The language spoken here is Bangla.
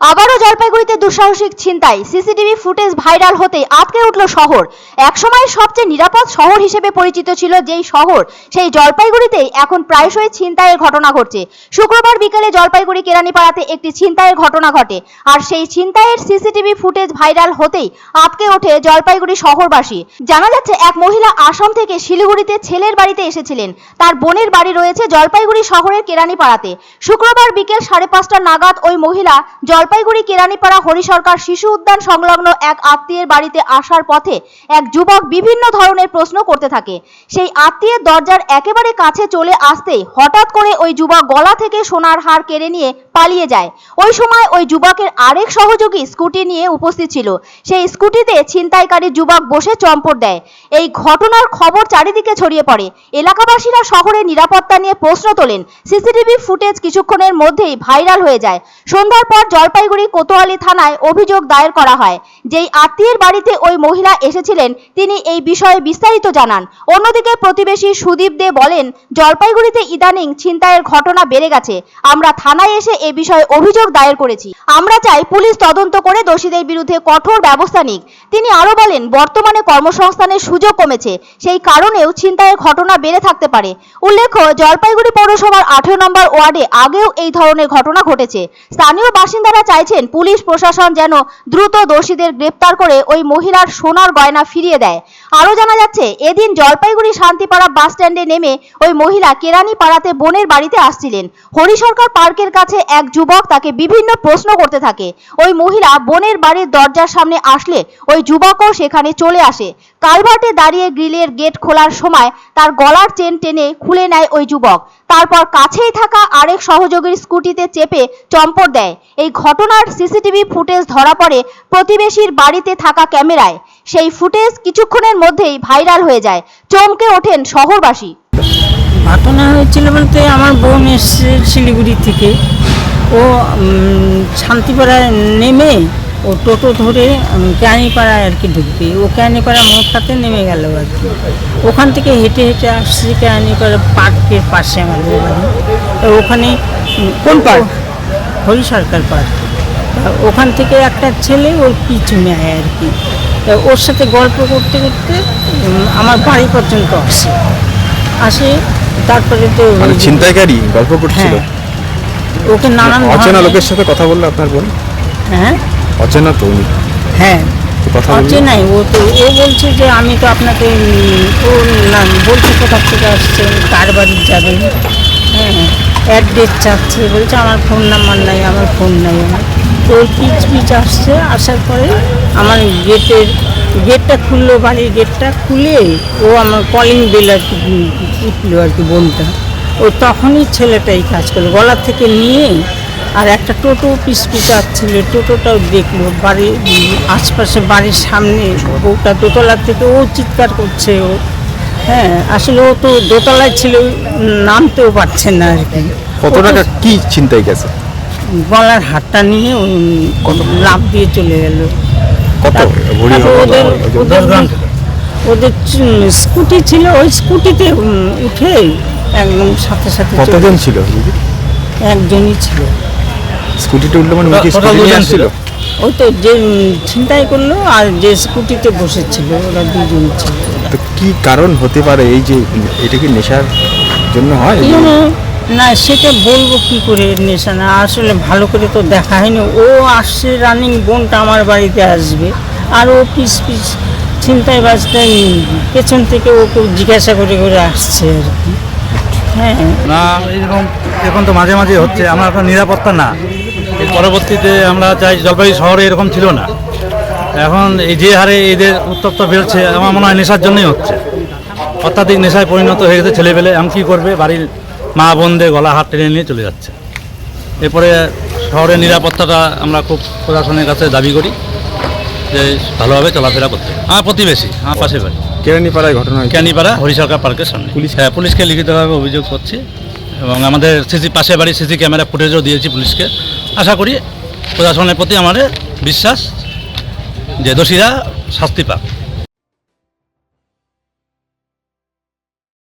আবারও জলপাইগুড়িতে দুঃসাহসিক ছিনতাই। সিসিটিভি ফুটেজ ভাইরাল হতেই আঁতকে উঠল শহর। একসময় সবচেয়ে নিরাপদ শহর হিসেবে পরিচিত ছিল যেই শহর, সেই জলপাইগুড়িতেই এখন প্রায়শই ছিনতাইয়ের ঘটনা ঘটছে। শুক্রবার বিকেলে জলপাইগুড়ি কেরানীপাড়াতে একটি ছিনতাইয়ের ঘটনা ঘটে, আর সেই ছিনতাইয়ের সিসিটিভি ফুটেজ ভাইরাল হতেই আঁতকে ওঠে জলপাইগুড়ি শহরবাসী। জানা যাচ্ছে, এক মহিলা আসাম থেকে শিলিগুড়িতে ছেলের বাড়িতে এসেছিলেন। তার বোনের বাড়ি রয়েছে জলপাইগুড়ি শহরের কেরানীপাড়াতে। শুক্রবার বিকেল 5:30 নাগাদ ওই মহিলা জলপাইগুড়ি কেরানীপাড়া হরিসরকার শিশু উদ্যান সংলগ্ন এক আত্মীয়ের বাড়িতে আসার পথে এক যুবক বিভিন্ন ধরনের প্রশ্ন করতে থাকে। সেই আত্মীয়ের দরজার একেবারে কাছে চলে আসতেই হঠাৎ করে ওই যুবক গলা থেকে সোনার হার কেড়ে নিয়ে পালিয়ে যায়। ওই সময় ওই যুবকের আরেক সহযোগী স্কুটি নিয়ে উপস্থিত ছিল। সেই স্কুটিতে ছিনতাইকারী যুবক বসে চম্পট দেয়। এই ঘটনার খবর চারিদিকে ছড়িয়ে পড়ে। এলাকাবাসীরা শহরের নিরাপত্তা নিয়ে প্রশ্ন তোলেন। সিসিটিভি ফুটেজ কিছুক্ষণের মধ্যেই ভাইরাল হয়ে যায়। সন্ধ্যার পর জলপাইগুড়ি কোতোয়ালি থানায় অভিযোগ দায়ের করা হয়। যেই আত্মীয়ের বাড়িতে ওই মহিলা এসেছিলেন, তিনি এই বিষয়ে বিস্তারিত জানান। অন্যদিকে প্রতিবেশী সুদীপ দে বলেন, জলপাইগুড়িতে ইদানিং ছিনতাইয়ের ঘটনা বেড়ে গেছে। আমরা থানায় এসে এই বিষয়ে অভিযোগ দায়ের করেছি। আমরা চাই পুলিশ তদন্ত করে দোষীদের বিরুদ্ধে কঠোর ব্যবস্থা নিক। তিনি আরো বলেন, বর্তমানে কর্মসংস্থানের সুযোগ কমেছে, সেই কারণেও ছিনতাইয়ের ঘটনা বেড়ে থাকতে পারে। উল্লেখ্য, জলপাইগুড়ি পৌরসভার 18 নম্বর ওয়ার্ডে আগেও এই ধরনের ঘটনা ঘটেছে। স্থানীয় বাসিন্দারা চাইছেন পুলিশ প্রশাসন যেন দ্রুত দোষীদের গ্রেপ্তার করে ওই মহিলার সোনার গয়না ফিরিয়ে দেয়। আরো জানা যাচ্ছে, এদিন জলপাইগুড়ি শান্তিপাড়া বাস স্ট্যান্ডে নেমে ওই মহিলা কেরানীপাড়াতে বোনের বাড়িতে আসছিলেন। হরিসরকার পার্কের কাছে এক যুবক তাকে বিভিন্ন প্রশ্ন করতে থাকে। ওই মহিলা বোনের বাড়ির দরজার সামনে আসলে ওই যুবকও সেখানে চলে আসে। কালভার্টে দাঁড়িয়ে গ্রিলের গেট খোলার সময় তার গলার চেন টেনে খুলে নেয় ওই যুবক। তারপর কাছেই থাকা আরেক সহযোগীর স্কুটিতে চেপে চম্পট দেয়। এই ঘটনার সিসিটিভি ফুটেজ ধরা পড়ে প্রতিবেশীর বাড়িতে থাকা ক্যামেরায়। সেই ফুটেজ কিছুক্ষণের মধ্যেই ভাইরাল হয়ে যায়। চমকে ওঠেন শহরবাসী। ঘটনা হয়েছিল বলতে, আমার বোন এসছে শিলিগুড়ি থেকে। ও শান্তিপাড়ায় নেমে ও টোটো ধরে কেরানীপাড়ায় আর কি ঢুকবে। ও কেরানীপাড়া মোড়টাতে নেমে গেল আর কি। ওখান থেকে হেঁটে হেঁটে আসছে কেরানীপাড়া পার্কের পাশে আমাদের বাড়ি। ওখানে কোন পার্ক? হরিসরকার পার্ক। ওখান থেকে একটা ছেলে ওর পিছু নেয় আর কি। ওর সাথে গল্প করতে করতে আমার বাড়ি পর্যন্ত আসে। তারপরে তো ছিনতাইকারী গল্প করছিল। ওকে নানান অচেনা লোকের সাথে কথা বললো আপনার বোন? হ্যাঁ, অচেনা তো উনি? হ্যাঁ, কথা অচেনাই। ও বলছে যে আমি তো আপনাকে, ও না বলছে কোথা থেকে আসছেন, কার বাড়ি যাবেন, হ্যাঁ, অ্যাড্রেস চাচ্ছে। বলছে আমার ফোন নাম্বার নাই, আমার ফোন নাই। তো ওই পিচ আসছে। আসার পরে আমার গেটটা খুললো, বাড়ির গেটটা খুলে ও আমার কলিং বেল আর কি উঠলো আর কি বোনটা। ও তখনই ছেলেটা এই কাজ করলো, গলা থেকে নিয়ে। আর একটা টোটো পিছ আসছিল, টোটোটাও দেখলো বাড়ির আশপাশে, বাড়ির সামনে। ওটা দোতলা থেকে ও চিৎকার করছে। ও হ্যাঁ, আসলে ও তো দোতলায় ছিল, নামতেও পারছে না আর কি। কত টাকা কি ছিনতাই গেছে? গলার হাতটা নিয়ে লাফ দিয়ে চলে গেল। কত? ওদের স্কুটি ছিল, ওই স্কুটিতে উঠে একদম সাথে সাথে। কতজন ছিল? একজনই ছিল। স্কুটিতে উঠলো মানে স্কুটি আসছিল? ওই তো যে ছিনতাই করলো আর যে স্কুটিতে বসেছিল, ওরা দুজন ছিল। তো কি কারণ হতে পারে? এই যে এটা কি নেশার জন্য হয়? না, সেটা বলবো কি করে। নেশা না, আসলে ভালো করে তো দেখা হয়নি। ও আসছে রানিং, বোনটা আমার বাড়িতে আসবে, আর ও পিস ছিনতাই বাজতে পেছন থেকে ওকে জিজ্ঞাসা করে করে আসছে আর কি। হ্যাঁ, না, এইরকম এখন তো মাঝে মাঝে হচ্ছে। আমরা একটা নিরাপত্তা না, এর পরবর্তীতে আমরা চাই জলপাইগুড়ি শহরে এরকম ছিল না। এখন এই যে হারে এদের উত্তপ্ত বেরোচ্ছে, আমার মনে হয় নেশার জন্যই হচ্ছে। অত্যাধিক নেশায় পরিণত হয়ে গেছে ছেলেপেলে। এমন কী করবে, বাড়ির মা বোনদের গলা হাত টেনে নিয়ে চলে যাচ্ছে। এরপরে শহরের নিরাপত্তাটা আমরা খুব প্রশাসনের কাছে দাবি করি যে ভালোভাবে চলাফেরা করতে। আমার প্রতিবেশী, আমার পাশে বাড়ি কেরানীপাড়ায় ঘটনা হয়েছে? কেরানীপাড়া হরিসরকার পার্কের সামনে। পুলিশকে লিখিতভাবে অভিযোগ করছি, এবং আমাদের পাশে বাড়ির সিসি ক্যামেরা ফুটেজও দিয়েছি পুলিশকে। আশা করি প্রশাসনের প্রতি আমাদের বিশ্বাস যে দোষীরা শাস্তি পাক।